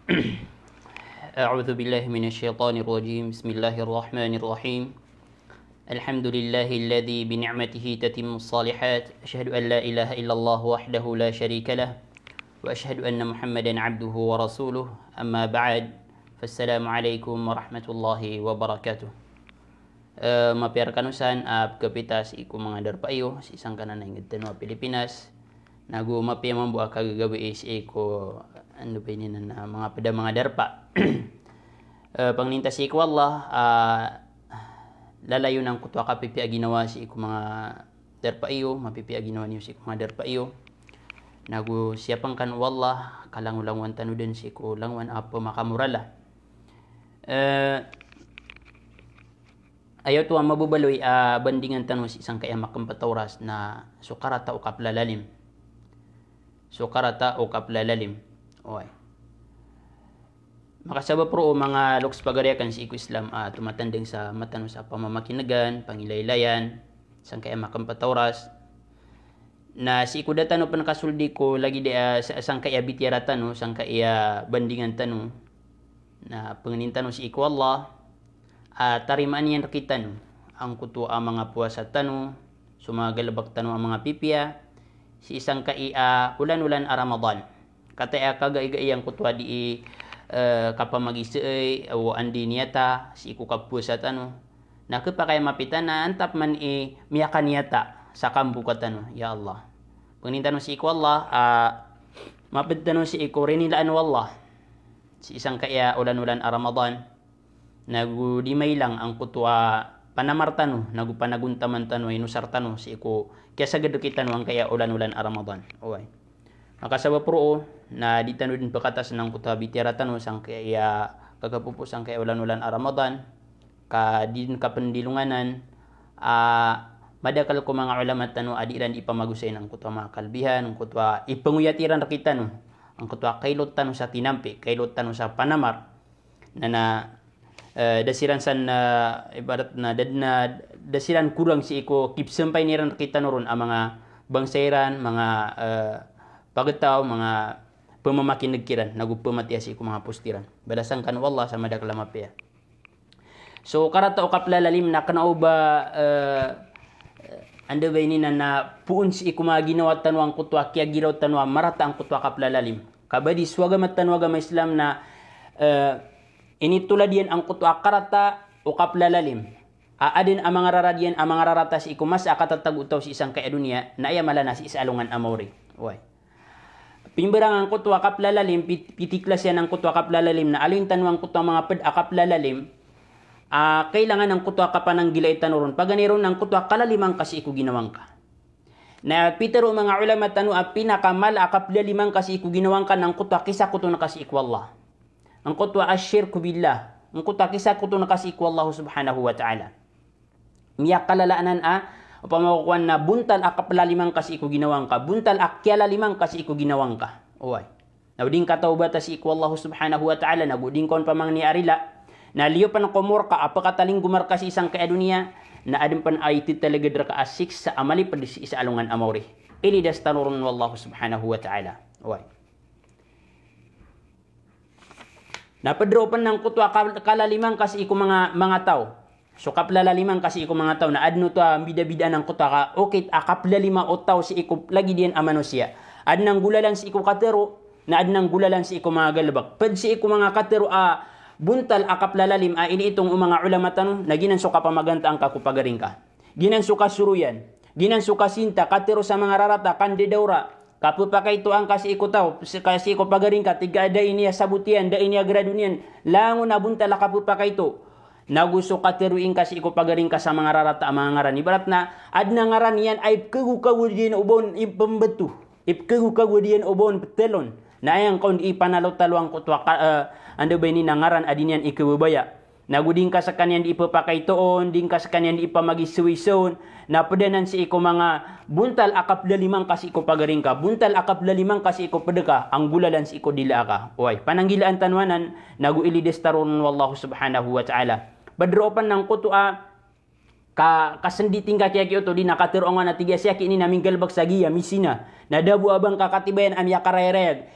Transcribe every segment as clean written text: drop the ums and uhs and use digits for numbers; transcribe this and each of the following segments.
أعوذ بالله من الشيطان الرجيم بسم الله الرحمن الرحيم الحمد لله الذي بنعمته تتم الصالحات أشهد أن لا إله إلا الله وحده لا شريك له وأشهد أن محمدا عبده ورسوله أما بعد فالسلام عليكم ورحمة الله وبركاته mapiarkanusan kapitas iku mangadar payo si isang kanan ng Tanwa Pilipinas nagu mapia mambuak kagagawi is iko ano ba ini na mga pada mga darpa pangnintas iku Allah lalayo ng kutwa kapipia ginawa si iku mga darpa iyo mapipia ginawa niyo si iku mga darpa iyo nagu siapang kan wallah kalangulangan tanuden si iku langwan apa makamurala ayaw tuwa mabubaloy bandingan tanong si isang kaya makampatauras na sukarata o kaplalalim. Sukarata o kaplalalim. Okay. Makasaba pro mga loks pagariakan si Iku Islam tumatanding sa matano sa pamamakinagan, pangilaylayan, isang kaya makampatauras. Na si Iku datano panakasuldi ko lagi sa isang kaya bitiara tanong, isang kaya bandingan tanong na panganin tanong si Iku Allah. Tarimaan yan kita no ang kuto ang mga puasa tano sumagalabak tano ang mga pipia si isang kaia ulan-ulan a Ramadan kataya kagaigai ang kutwa di kapamagisi o andi niyata si iku kapuasa tano na kapakay mapitan na antap man miyakan niyata sa kambu katano ya Allah pangintano si iku Allah mapitano si iku rinilaan wallah si isang kaia ulan-ulan a Ramadan nagu dimay lang ang kutwa panamartano nagu panaguntaman tano inusar tano si iku kaya sa gadukitan ang kaya ulan-ulan a Ramadan okay makasaba pro na di tano din pakatas ng kutwa bitira tano sang kaya kagapupos ang kaya ulan-ulan a Ramadan ka din kapandilunganan madakal ko mga ulama tano adiran ipamagusay ng kutwa mga kalbihan ang kutwa ipanguyatiran rakita no ang kutwa kailot tano sa tinampi kailot tano sa panamar na dasiran san ibarat na dasiran kurang si iko kipsempay niran kita noron ang mga bangsairan mga pagataw mga pamamakin nagkiran nagupamati si iko mga postiran badasan kan wallah sa madakalamapiya so karata o kaplalalim na kanao ba anda ba ini na puun si iko mga ginawa tanwang kutwa kaya giraw tanwa marata ang kutwa kaplalalim kabadi swaga matanwaga ma Islam na ini tulad yan ang kutwa karata o kaplalalim. Adin ang mga raradian, ang mga rarata si iku mas akatatag-utaw si isang kaya dunia na iya malana si isalungan amori. Uy. Pimberang ang kutwa kaplalalim, pitiklas yan ang kutwa kaplalalim na alin tanwang kutwa mga ped akaplalalim, kailangan ang kutwa kapananggilay tanuron. Paganiron ang kutwa kalalimang kasi iku ginawang ka. Na pitero mga ulama tanu pinakamal akaplalimang kasi iku ginawang ka ng kutwa kisa kuto na kasi iku Allah. Ang kutwa asyirku billah. Ang kutwa kisa kuto na kasi iku Allah subhanahu wa ta'ala. Miyak kalalaanan pamakukuan na buntal akaplalimang kasi iku ginawang ka. Buntal akyalalimang kasi iku ginawang ka. Uway. Nauding katawbata si iku Allah subhanahu wa ta'ala. Naguding kon pamang ni arila. Na liyo pan komor ka apakataling gumar kasi isang kaya dunia. Na adem pan ay titalaga dra ka asik sa amali pa di isa alungan amawri. Ili dastarurun wallahu subhanahu wa ta'ala. Uway. Napadropan ng kutwa kalalimang kasi iku mga tao. So kaplalalimang kasi iku mga tao na adno to bida-bida ng kutwa ka okay kaplalima o tao si iku lagi diyan a manusia. Adnang gulalan si iku katero na adnang gulalan si iku mga galbak. Pad si iku mga katero buntal kaplalalim ini itong mga ulama tanong na ginanso ka pamaganta ang kakupagaring ka. Ginanso ka suruyan. Ginanso ka sinta katero sa mga rarata kandidaura. Kapupakay ito ang kasi ikutaw, kasi iko pagaring ka, tiga da ini sabutian, da ini agradunian, langon na buntala kapupakay ito. Nagusto katiruin kasi iko pagaring ka sa mga rarata mga ngaran. Ibarat na, ad na ngaran yan ay kagukagwadian ubon ipambetu. Ipkagukagwadian ubon petelon. Na ayang kaun ipanalo-talo ang kutwa, ando ba ini na ngaran adin yan ikawabaya. Naguding ka sa kanyan di ipapakay toon, ding ka sa kanyan di ipamagisuwison, na padanan si iko mga buntal akaplalimang kasi iko pagaring ka, buntal akaplalimang kasi iko padaka, ang gulalan si iko dila ka. Uy, pananggilaan tanwanan, nagu ilidestaron wallahu subhanahu wa ta'ala. Badroopan ng kutua, kasendi tingka kiya kiyo to di nakatirongan na tiga siya kini namin galbag sa giya misina na dabu abang kakatibayan amya karayarayag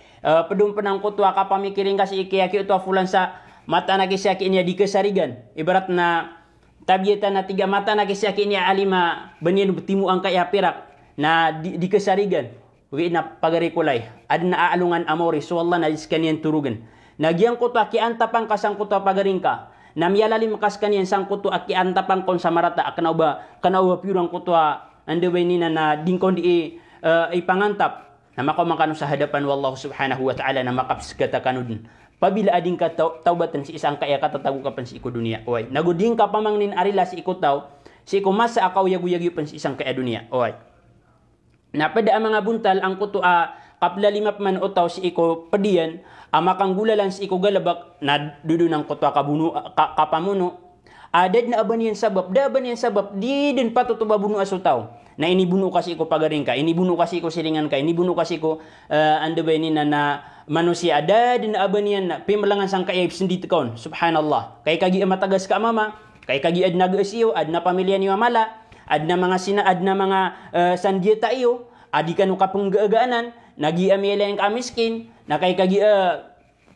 pedum penang kutwa kapamikiring kasi kiya kiyo to fulan sa mata na kisya kini di kesarigan ibarat na tabiatan na tiga mata na kisya kini alima benin betimu angka ya pirak na di kesarigan ugi na pagarikulay ad na aalungan amori so Allah na iskanian turugan nagyang kutwa ki antapang kasang kutwa pagaringka na miyalalim makas kanian sang kutwa ki antapang kon samarata kanauba piurang kutwa ande wenina na dingkon di ipangantap na makamakano sa hadapan wallahu subhanahu wa ta'ala na makapsigata kanudin pabila ading ka taubatan si isang kaya katatago ka pan si iko dunia oy naguding ka pamangnin arila si iko taw si iko masa akaw yagu-yagu pan si isang kaya dunia oy na pada ang mga buntal ang kuto kapla limap man utaw si iko pedian amakang gulalan si iko galabak na dudu ng kuto kapamuno adad na abanian sabab di din patutuba buno asutaw na inibuno kasi iko pagaring ka inibuno kasi iko silingan ka inibuno kasi iko ando ba na manusia ada din abanian na pimalangan sang kay sindit kon subhanallah kay kagi matagas ka mama kay kagi ad nagasiyo ad na pamilya ni mamala ad na mga ad na mga sandieta iyo adi kanu kapenggaanan nagi amela yang kamiskin na kay kagi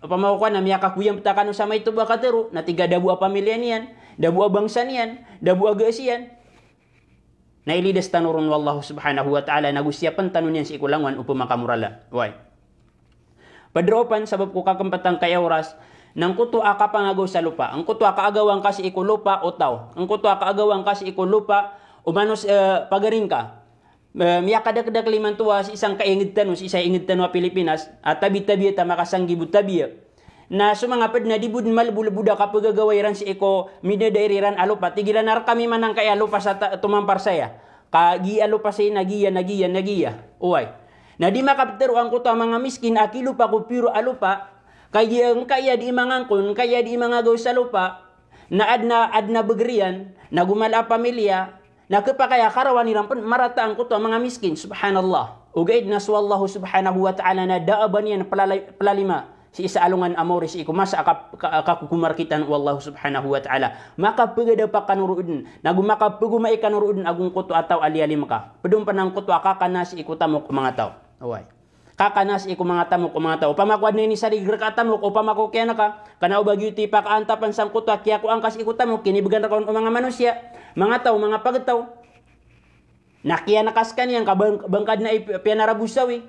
pamawkan na miya kakuyang takano sa may tuba katero na tiga dabu pamilya niyan dabu bangsa niyan dabu agasiyan na ilidas tanurun wallahu subhanahu wa ta'ala nagusyapan tanunian si ikulangan upang makamurala why padropan sabab ko kakampatang kaya oras nang kuto akapangagaw sa lupa ang kuto akaagawang kasi iko lupa utaw ang kuto akaagawang kasi iko lupa umanos pagaring ka miya kadak-kadak liman tuwa si isang kaingid tanong si isang ingid tanong Pilipinas at tabi-tabi at makasanggibut tabi na sumangapad na dibud malbulabuda kapag gagawairan si iko midadairiran alupa tigilan nar kami manang kaya lupa sa tumampar saya kagi alupa say nagiya uway na di makaptero ang kuto mga miskin akilupa ko puro alupa kaya di imangangkon kaya di imangagaw sa lupa na adna begrian na gumala pamilya na kapakaya karawan nilang marata ang kuto mga miskin subhanallah ugaid na swallahu subhanahu wa ta'ala na daaban yan palalima si isa alungan amori si iku masa akakukumarkitan wallahu subhanahu wa ta'ala makapagada pa kanuruudin nagumakapagumay kanuruudin agung kuto ataw alialim ka pedum panang kuto akakana si iku tamok mga tao away kakanas iku mga tamok mga tao pamakwad na ni sarigra ka tamok o pamako kaya ka kanaw bagyo ti pakaantapan sang kuto kaya ko angkas iku tamok kinibigan ra kon mga manusia mga tao mga pagtaw nakiya nakas kanyan kabangkad na pianarabusawi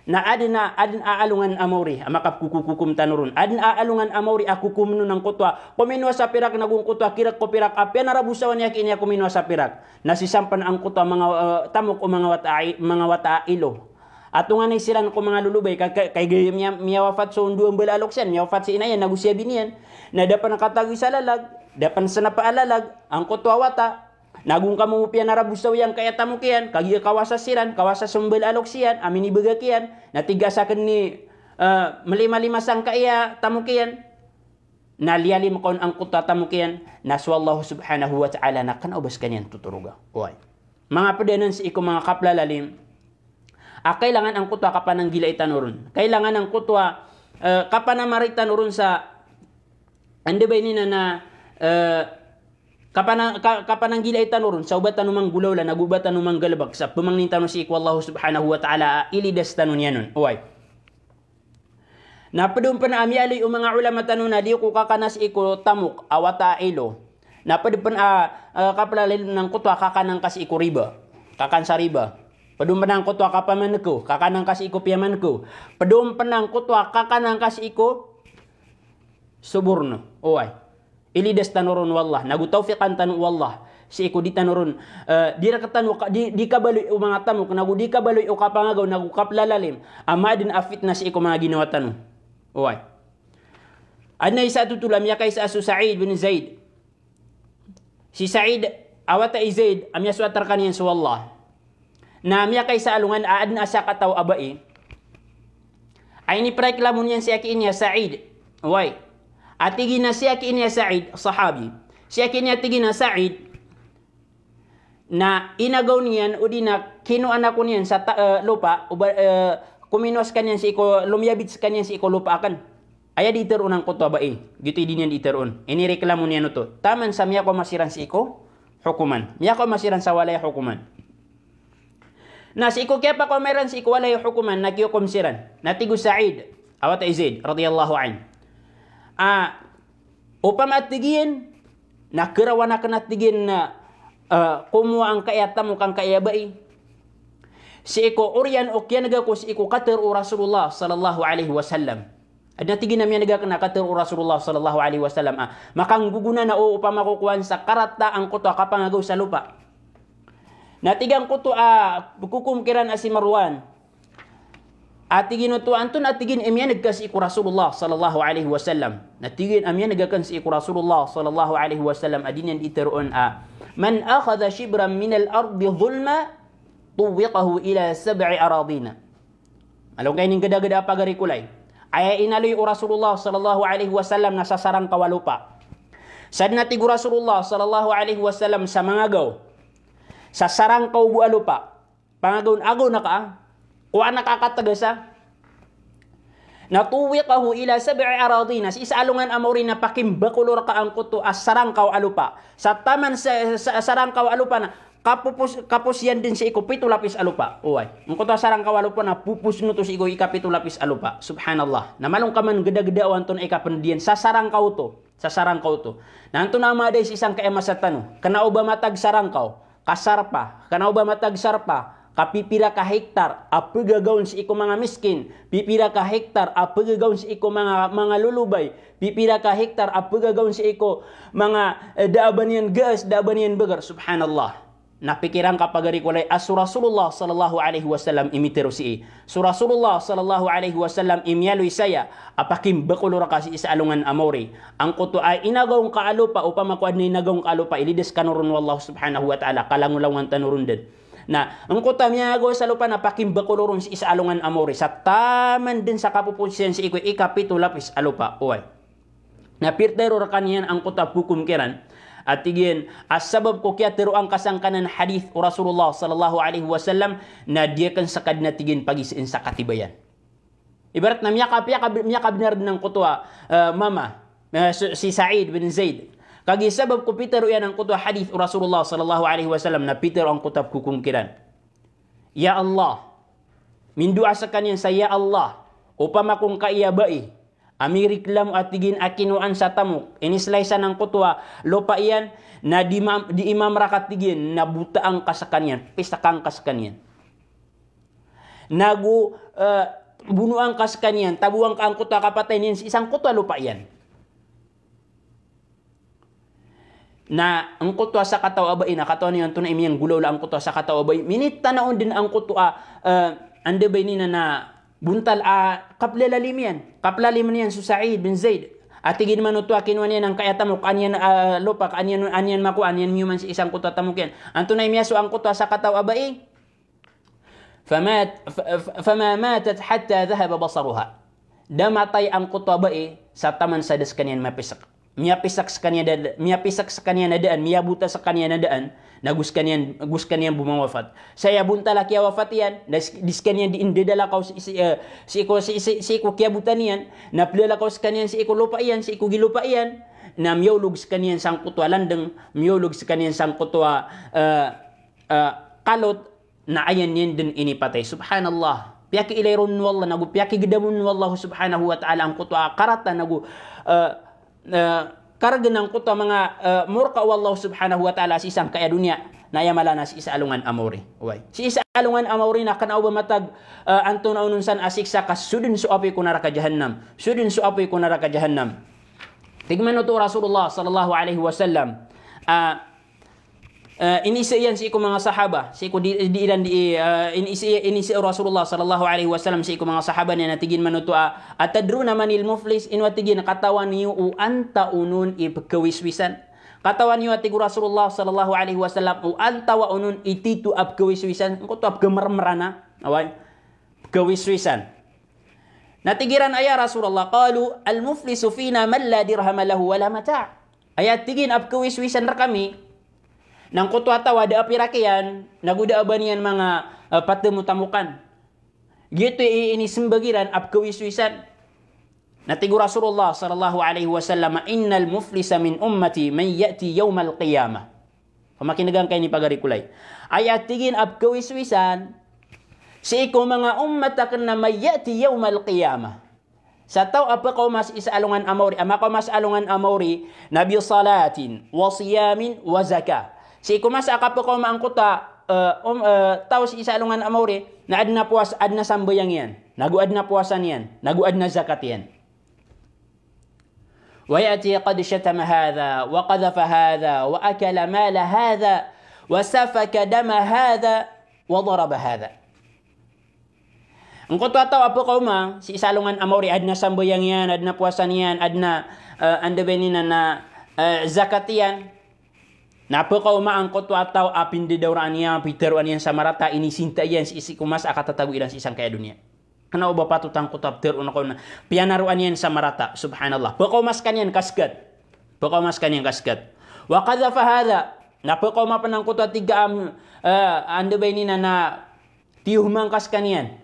na adin aalungan amori makapkukukum tanurun adin aalungan amori akukumno ng kutwa kuminwa sa pirak nagung kutwa kirak ko pirak pianarabusawan niya kini kuminwa sa pirak nasisampan ang kutwa mga tamok o mga watailo ato nga silan ko mga lulubay kay miya wafat so duang balalok siyan miya wafat si inayan nagusya biniyan na dapan nakatagwi sa lalag dapan sa napaalalag ang kutwa wata nagung kamu pian narabusaw yang kaya tamukian kagi kawasa siran kawasa sumbel alok siyan amin ibagakian na tiga sa ni melima-lima sang kaya tamukian na lialim kon ang kutwa tamukian na swallahu subhanahu wa ta'ala na kan obas kanyan tuturuga oy mga padanan si iko mga kaplalalim kailangan ang kutwa kapanang gila itanurun kailangan ang kutwa kapanamari tanurun sa ande ba nina na kapanang gila itanurun sa ubatan numang gulawla nagubatan numang galabag sa pumangnin tanong si ikwallahu subhanahu wa ta'ala ilidas tanong yanon uway napadun pa na amyali o mga ulama tanong na di ko kakanas iko tamuk awata ilo napadun pa na kapalalil ng kutwa kakanang kasi iko riba kakan sa riba padun pa ng kutwa kapaman ko kakanang kasi iko piyaman ko padun pa ng kutwa kakanang kasi iko suburno uway ilidas tanurun wallah nagutawfiqan tanu wallah si iku di tanurun di rakatan di kabaloy o mga tamok nagu di kabaloy o kapangagaw nagu kaplalalim ama din afit na si iku mga ginawa tanu uway adna isa tutulam ya kay sa Sa'id bin Zaid si Sa'id awata Zaid amya suatar kaniyan sa wallah na amya kay sa alungan adna asa kataw abai ay ni preklamun yan si akin niya Sa'id uway atigi na siya kiniya Sa'id, sahabi. Siya kiniya tigi na Sa'id na inagaw niyan o di na kinuan ako niyan sa lupa kuminos kanyan si iko lumyabits kanyan si iko lupa akan. Aya di iteron ang kuto ba Gito din yan di iteron. Inireklamo niya no to. Taman sa miya ko masiran si iko hukuman. Miya ko masiran sa walay hukuman. Na si iku kaya pa ko meron si iku walay hukuman nakiukom siran. Natigo Sa'id awat Zaid radhiyallahu an. Upam atigin nakirawan na kanatigin na kumuha ang kayata mo kang kayabai. Si iku uryan o kaya naga ko si iku kater o Rasulullah sallallahu alaihi wasallam. At natigin namin naga na kater o Rasulullah sallallahu alaihi wasallam. Makang guguna na o upam makukuhan sa karata ang kuto kapangagaw sa lupa. Natigang kuto bukukumkiran si Marwan. Atigin to antun atigin emya nagkasi iku Rasulullah sallallahu alaihi wasallam. Natigin amya nagakan si iku Rasulullah sallallahu alaihi wasallam adin yan iteroon man akhadha shibran min al-ardi dhulma tuwiqahu ila 7 aradina. Along kay ning gada-gada pagari kulay. Ay inaloy o Rasulullah sallallahu alaihi wasallam na sa sarang kawalupa. Sad natigo Rasulullah sallallahu alaihi wasallam sa mangagaw. Sa sarang kaubu alupa. Pangagaw agaw na ka. Kuha nakakatagasa. Natuwiqahu ila 7 aradina. Sa isaalungan amori na pakimbakulor ka ang kuto as sarangkaw alupa. Sa taman sa sarangkaw alupa na kapus yan din si iko pito lapis alupa. Uway. Ang kuto sarangkaw alupa na pupus no to si iko ikapito lapis alupa. Subhanallah. Namalong ka man gada-gada wanton ikapandiyan sa sarangkaw to. Sa sarangkaw to. Nanto na maday si isang kaema sa tanong. Kanao ba matag sarangkaw? Kasarpa. Kanao ba matag sarpa? Kapipira ka hektar, apagagawin si iko mga miskin. Pipira ka hektar, apagagawin si iko mga lulubay. Pipira ka hektar, apagagawin si iko mga daaban yan gas, daaban yan bagar. Subhanallah. Napikiran kapag kulay Rasulullah sallallahu alaihi wasallam imitero si Rasulullah sallallahu alaihi wasallam imyaloy saya apakim bakulura kasi isa alungan amori. Ang kuto ay inagawng kaalupa upang makuad na inagawng kaalupa ilides kanurun wallahu subhanahu wa ta'ala kalangulangan tanurun din. Na ang kuta miya go sa lupa na pakimbakulurong si isa alungan amori sa taman din sa kapupusiyan si ikoy ikapito lapis alupa uway. Na pirtero rakaniyan ang kuta hukum kiran at tigin asbab ko kaya tero ang kasangkanan hadith o Rasulullah sallallahu alaihi wasallam na diyakan sa kad na tigin pagisiin sa katibayan. Ibarat na miya kabinar ng kuta mama si Sa'id bin Zaid. Kagi sabab ko Peter yan ang kuto hadith Rasulullah sallallahu alaihi wasallam na Peter ang kutab kukumkiran. Ya Allah, mindua sa kanyan sa Ya Allah, upama kung kaiyabai, amiriklam at tigin akinuan sa tamuk, inislaysa ng kutwa, lopa iyan, na di imam rakat tigin, na buta ang kasakanyan, pisakang kasakanyan. Bunuang kasakanyan, tabuang ka ang kutwa kapatay niyan, isang kutwa lopa iyan. Na ang kutwa sa kataw abay na kataw niyan to na imiyang gulaw la ang kutwa sa kataw abay minit tanaon din ang kutwa ande bay ni na buntal kaplalalim yan su Sa'id bin Zaid at tigin man utwa kinwan yan ang kayata mo kanyan lupa kanyan maku anyan miuman si isang kutwa tamukyan anto na imiyaso ang kutwa sa kataw abay fama matat hatta dhahaba basaruha damatay ang kutwa abay sa taman sa des kanyan mapisak miyapisak sa kanya na daan, miyabuta sa kanya na daan, na gus kanyan bumawafat. Saya bunta laki wafat yan, dis kanyan di indedala kaw si iko kiabutan yan, na plala kaw sa kanyan si iko lupa yan, si iko gilupa yan, na miyolog sa kanyan sang kutwa landeng, miyolog sa kanyan sang kutwa kalot, na ayan yan din inipatay. Subhanallah. Piyaki ilayron wallah, piyaki gidamun wallahu subhanahu wa ta'ala ang kutwa karata, karga ng kuta mga murka wallahu subhanahu wa ta'ala si isang kaya dunya na yamala na si isa alungan amori. Si isa alungan amori na kanao ba matag anto na ununsan asiksa kas sudin su apoy ko naraka jahannam. Sudin su apoy ko naraka jahannam. Tigman to Rasulullah sallallahu alaihi wasallam inisa yan si iko mga sahaba si iko inisa Rasulullah sallallahu alaihi wasallam si iko mga sahaba niya natigin manuto atadruna manil muflis inwatigin katawan niyo anta unun ipkawiswisan katawan niyo atigo Rasulullah sallallahu alaihi wasallam anta wa unun ititu apkawiswisan ko to apgamarmarana away kawiswisan natigiran aya Rasulullah qalu al muflisu fina man la dirham lahu wala mata' ayat tigin apkawiswisan ra kami nang kutwa tawa da apirakian nagudaaban yan mga patemutamukan gitu ini sembagiran apkawiswisan natigo Rasulullah sallallahu alaihi wasallam innal muflisa min ummati man yati yawmal qiyamah Pamakinagang kayo ni pagari kulay. Ayat tigin ab kawiswisan, si iko mga ummatak na mayati yawmal qiyamah. Sa tao apa ko mas isalungan amori, ama ko mas alungan amori, nabi salatin, wa siyamin, wa zaka. Si iko mas akapo ko maangkuta, tao si isalungan amori, na adna puas, adna sambayang yan. Naguad na puasan yan. Naguad na zakat yan. ويأتي قد شتم هذا وقذف هذا وأكل مال هذا وسفك دم هذا وضرب هذا. Engkau tahu apa kau mah si salungan amori adna sambayang yan, adna puasan yan, adna anda benina na zakatian. Na apa kau mah engkau tahu apin di dauran yan, piteruan yan samarata ini sinta yan si isi kumas akan tatagu ilang si isang kaya dunia. Kena ubah patut ang kutab ter una kau na pianaruan yan sa marata. Subhanallah. Pakaw mas kanyan kaskat. Pakaw mas kanyan kaskat. Wa qadhafa hadha. Na pakaw mapanang kutab tiga anda ba ini na tiyuhmang kas kanyan.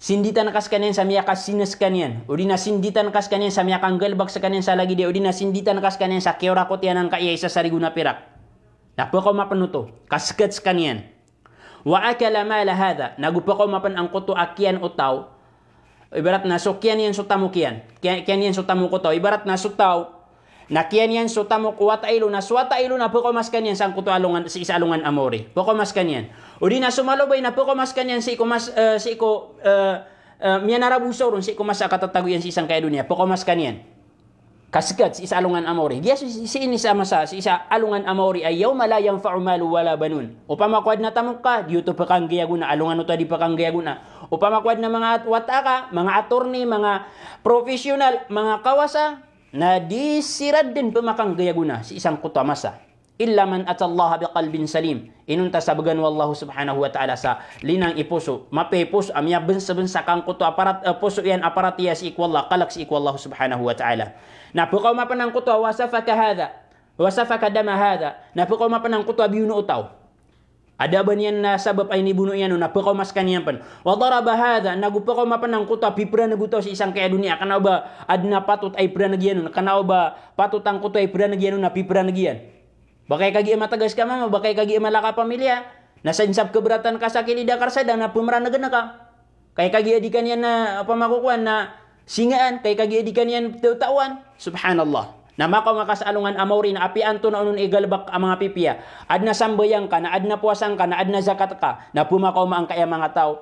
Sinditan kas kanyan sa miya kas sinas kanyan. Udi na sinditan kas kanyan sa miya kang galbak sa kanyan sa lagi dia. Udi na sinditan kas kanyan sa keora ko tiyan ang kaya isa sa riguna pirak. Na pakaw mapanuto. Kaskat kanyan. Wa akala mala hadha, nagupako mapan ang kuto akian utaw. Ibarat na so kian yan sutamu kian. Kian yan sutamu kuto. Ibarat na sutaw na kian yan sutamu kuwata ilo na swata ilo na poko mas kanyan sang kuto alungan si isa alungan amori. Poko mas kanyan. Udi na sumalobay na poko mas kanyan si iko mas si iko miya narabuso ron si iko mas akatatago yan si isang kaya dunia. Poko mas kanyan. Kasgat si isa alungan amori. Dia si ini sama sa si isa alungan amori ay yawma la yanfa'u malu wala banun. Upama kwad na tamok ka, dito pa kang gayaguna, alungan uta di pa kang gayaguna. Upama kwad na mga wataka, mga attorney, mga professional, mga kawasa na disirad din pamakang gayaguna si isang kuta masa. Illa man atallaha biqalbin salim. Inunta sabagan wallahu subhanahu wa ta'ala sa linang ipuso. Mapepus amya bensa-bensa kang kuto aparat puso yan aparat ya si ikwallah kalak si ikwallahu subhanahu wa ta'ala. Na pukaw mapanang kuto wasafaka hadha. Wasafaka dama hadha. Na pukaw mapanang kuto biyuno utaw. Ada ba niyan na sabab ay nibuno yan na pukaw mas kaniyan pan. Wa daraba hadha nagupukaw mapanang kuto pipra nagutaw si isang kaya dunia kana ba adna patut ay pra nagyan kana ba patut ang kuto ay pra nagyan na pipra nagyan. Bakay kagi matagas ka mama, bakay kagi malaka pamilya. Nasansap keberatan ka sa kilida karsada na pumaranagan na ka. Kay kagi adikan yan na pamakukuan na singaan. Kay kagi adikan yan tautawan. Subhanallah. Na makaw makasalungan amawri na api anto na unun igalbak ang mga pipiya. Adna sambayang ka, na adna puasang ka, na adna zakat ka. Na pumakaw maang kaya mga tao.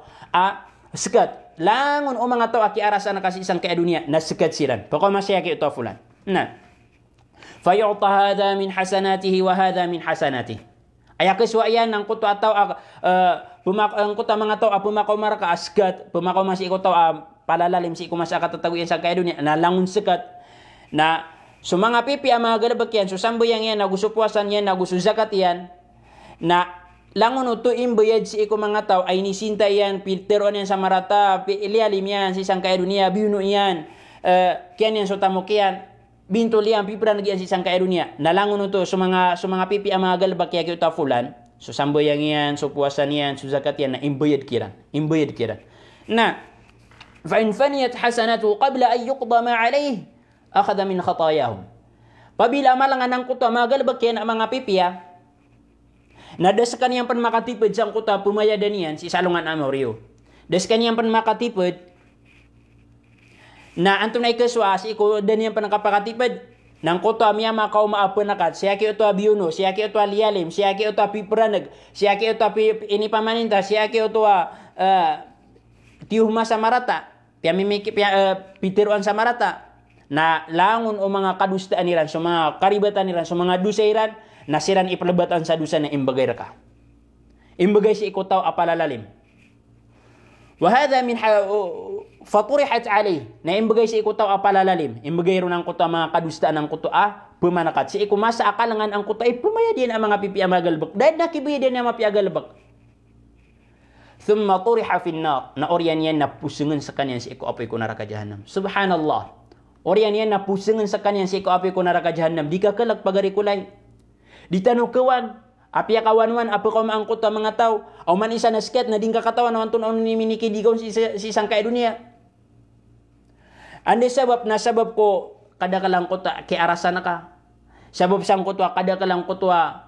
Sekat. Langon o mga tao aki arasan na kasi isang kaya dunia. Na sekat silan. Pakaw masaya ki ito fulan. Na. فيعطى هذا من حسناته وهذا من حسناته. Ay kiswa yan ng kuto ataw ang kuto mga tao pumakaw maraka asgat pumakaw mas iko taw palalalim si iko mas akatatago yan sa kaya dunia na langun sekat na so mga pipi ang mga galabak yan so sambayang yan nagusupuasan yan nagusuzakat yan na langun uto imbayad si iko mga tao ay nisinta yan pilteron yan sa marata ilialim yan si isang kaya dunia biuno yan kian yan so tamok yan binto liang pipra nagyan si isang kaya dunia. Nalangon ito sa mga pipi ang mga galbak kaya kita fulan. So sambayang yan, so puasan yan, so zakat yan na imbayad kiran. Imbayad kiran. Na fa in faniyat hasanatu qabla an yuqda ma alayhi akhadha min khatayahum. Pabila malangan ng kuta mga galbak yan ang mga pipi na daskan yang pan makatipid sang kuta pumayadan yan si salungan amoryo. Daskan yang pan makatipid na antum na ikaswa si iko dan yang panakapakatipid nang kuto amya makaw maapunakat siya ki ito abiyuno siya ki ito lialim siya ki ito pipranag siya ki ito ini pamaninta siya ki ito tiyuhma sa marata pitiruan sa marata na langon o mga kadustaan niran so mga karibatan niran so mga dusairan na siran ipalabatan sa dusa na imbagay ka imbagay si iko taw apalalalim wa hadha min faturihat alayh na imbagay si iko taw apalalalim imbagay ron ang kuto mga kadustaan ng kuto pumanakat si iko masa akalangan ang kuto ay pumayadin ang mga pipi amagalbak dahil nakibiyadin ang mga piagalbak thumma turiha fin nar na oryan yan na pusungan sa kanyan si iko apoy ko naraka jahannam subhanallah oryan yan na pusungan sa kanyan si iko apoy ko naraka jahannam di ka kalag pagari kulay di tanong kawan api kawan-wan apo ko maangkot ang mga tao o man isa na sket na ding kakatawan naman to na miniki digaw si isang kaya dunia. Andi sabab na sabab ko kada kalang kota ki arasan ka. Sabab sang kotwa kada kalang kotwa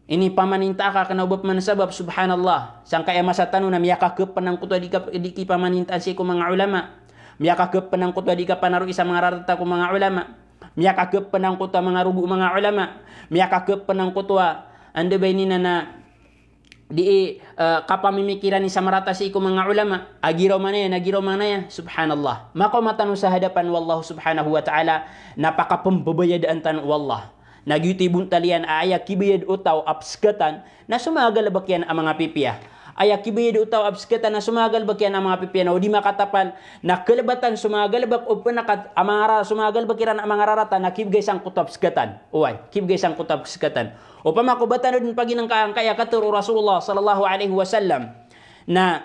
Ini pamaninta ka kana ubab man sabab subhanallah. Sang kaya masa tanu na miyaka ke penang kuto di pamanintaan si ko mga ulama. Miyaka ke penang kuto di ka panaru isa mga rarata ko mga ulama. Miyaka ke penang kuto mga rugu mga ulama. Miyaka ke penang kuto ande bainina na di kapamimikiran ni samarata si ko mga ulama. Agiraw man ya subhanallah. Mako matanu sa hadapan wallahu subhanahu wa ta'ala napakapambabayadaan tanu wallah. Nagyutibun talian ayak kibayad utaw apskatan na sumagal bakyan ang mga pipiya. Ayak kibayad utaw apskatan na sumagal bakyan ang mga pipiya na di makatapal na kalabatan sumagal bak o panakat amara sumagal bakiran ang mga rarata na kibgay sang kutap skatan. Uway, kibgay sang kutap skatan. O pamakubatan din paginang kaya katuro Rasulullah sallallahu alaihi wasallam na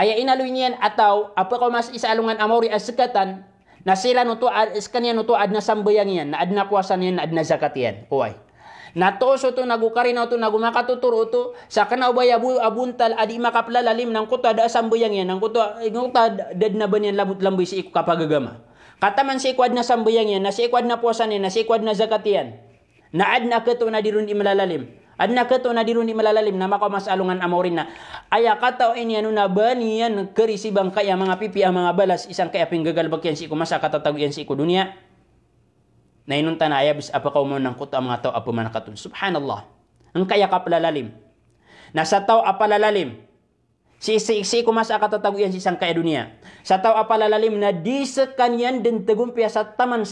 aya inaluy niyan ataw apa ko mas isalungan amori askatan na sila nuto kanya nuto ad na sambayang yan, na ad na kuwasan yan, na ad na zakat yan. Uway. Na toso to nagukari na to nagumakatuturo to sa kana ubay abuntal adi makaplalalim ng kuta da sambayang yan, ng kuta dad na ba niyan labot lamboy si iku kapagagama. Kataman si ikwad na sambayang yan, na si ikwad na puwasan yan, na si ikwad na zakat yan. Na ad na kato na dirun imalalim. Ad na kato na dirun imalalim na makamasalungan amorin na aya kataw ini anu na banian kerisibang kaya mga pipi ang mga balas isang kaya pinggagal bakyan si kumasa katataguyan si dunia na inunta na ayabis apa kaw mo ng kuto ang mga tao apo manakatun subhanallah ang kaya kapalalalim na sa tao apalalalim si kumasa katataguyan si isang kaya dunia sa tao apalalalim na diskan yan din tegumpya sa taman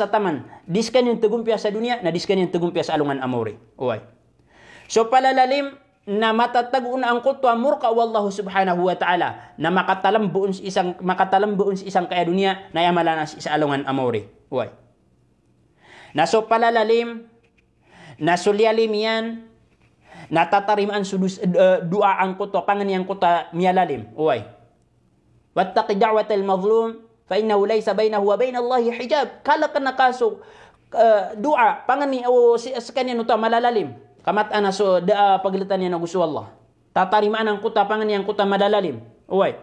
diskan yan tegumpya sa dunia na diskan yan tegumpya sa alungan amori uway. So palalalim na matatagun ang kutwa murka wallahu subhanahu wa ta'ala na makatalambuon sa isang kaya dunia na yamalana sa alungan amori. Uy. Na so palalalim na sulyalim yan na tatariman sudus dua ang kutwa panganiyang kutwa miyalalim. Uy. Wattaqi da'watal mazlum fa innahu laysa bainahu wa bainallahi hijab. Kala ka nakaso dua pangani o sa kanya nuto malalalim. Kamat ana so paglitan niya na gusto Allah. Tatarimaan ang kuta pangan niyang kuta madalalim. Uway.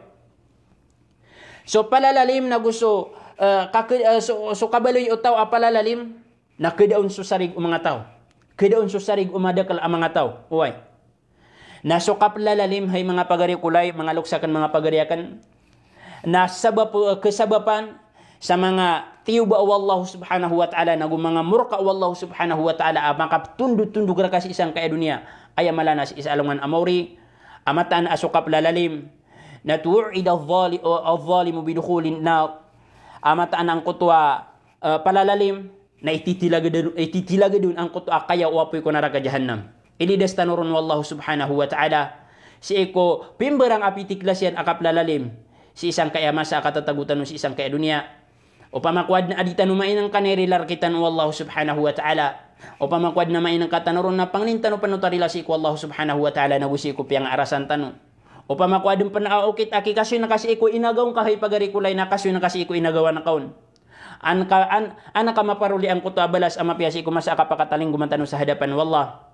So palalalim na gusto so kabaloy utaw apalalalim na kedaon so sarig ang mga tao. Kedaon so sarig umadakal ang mga tao. Uway. Na so kaplalalim hay mga pagari kulay, mga luksakan mga pagariakan na kesabapan sa mga tiyuba wallahu subhanahu wa ta'ala na mga murka wallahu subhanahu wa ta'ala makaptundud-tundug ra kasi isang kaya dunia ay malana si isalungan amori amatan asukap lalalim na tu'ida adh-dhalimu bidukhulin na amatan ang kutwa palalalim na ititilaga dun ang kutwa kaya uapoy ko naraka jahannam ilidas tanurun wallahu subhanahu wa ta'ala si eko pimberang apitiklas yan akap lalalim si isang kaya masa katatagutan si isang kaya dunia o pamakwad na aditan umain ang kanerilar kitan wallahu subhanahu wa ta'ala o pamakwad na main ang katanaron na panglintan o panutarila si ko wallahu subhanahu wa ta'ala na gusi ko piyang arasan tanu o pamakwad yung panaokit aki kasi na kasi iko inagawang kahay pagari kulay na kasi na kasi iko inagawa na kaon ka maparuli ang kuto abalas amapiyasi ko masa kapakataling gumantano sa hadapan wallah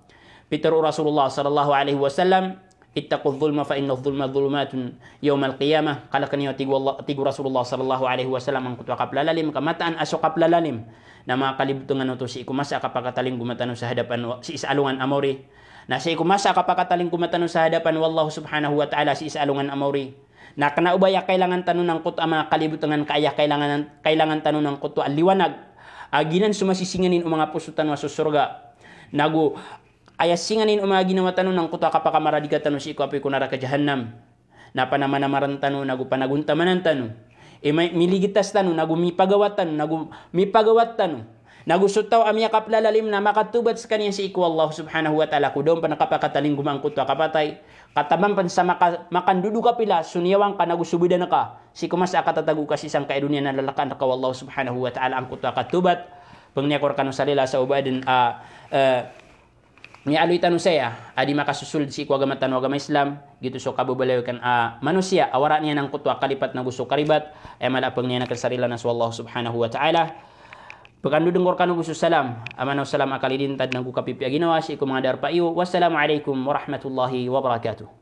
Pitero Rasulullah sallallahu alaihi wasallam ittaqul dhulma fa inna dhulma dhulumatun yawmal qiyamah kala kaniyo tigu Rasulullah sallallahu alaihi wasallam ang kutwa kaplalalim kamataan aso kaplalalim na mga kalibutungan to si ikumasa kapakataling gumatano sa hadapan si isalungan amori na si ikumasa kapakataling gumatano sa hadapan wallahu subhanahu wa ta'ala si isalungan amori na kanaubaya kailangan tanong ng kutwa mga kalibutungan kaya kailangan tanong ng kutwa liwanag aginan sumasisinganin o mga pusutan wa susurga nagu ayasinganin mga ginawa tanong ng kuta kapakamaradiga tanong si iko apoy kunara ka jahannam na panamanamaran tanong naguntamanan tanong miligitas tanong nagumipagawat tanong nagusutaw amya kaplalalim na makatubat sa kanya si iko Allah subhanahu wa ta'ala kudaw pa nakapakataling gumang kuta kapatay katabang pan sa makandudu ka pila sunyawang ka nagusubida na ka si kumasa katatagu ka isang kaidunia na lalakan na ka Allah subhanahu wa ta'ala ang kuta katubat pangyakor kanong salila sa ubadin ni aloy tanong saya adi makasusul si kuagama tanong agama Islam gitu so kabubalaw kan manusia awara niya ng kutwa kalipat na gusto karibat ay malapang niya nakasarila na sa Allah subhanahu wa ta'ala pagkandudong korkano gusto salam amanaw salam akalidintad ng kukapipi aginawa si mga darpa iyo wassalamu alaikum warahmatullahi wabarakatuh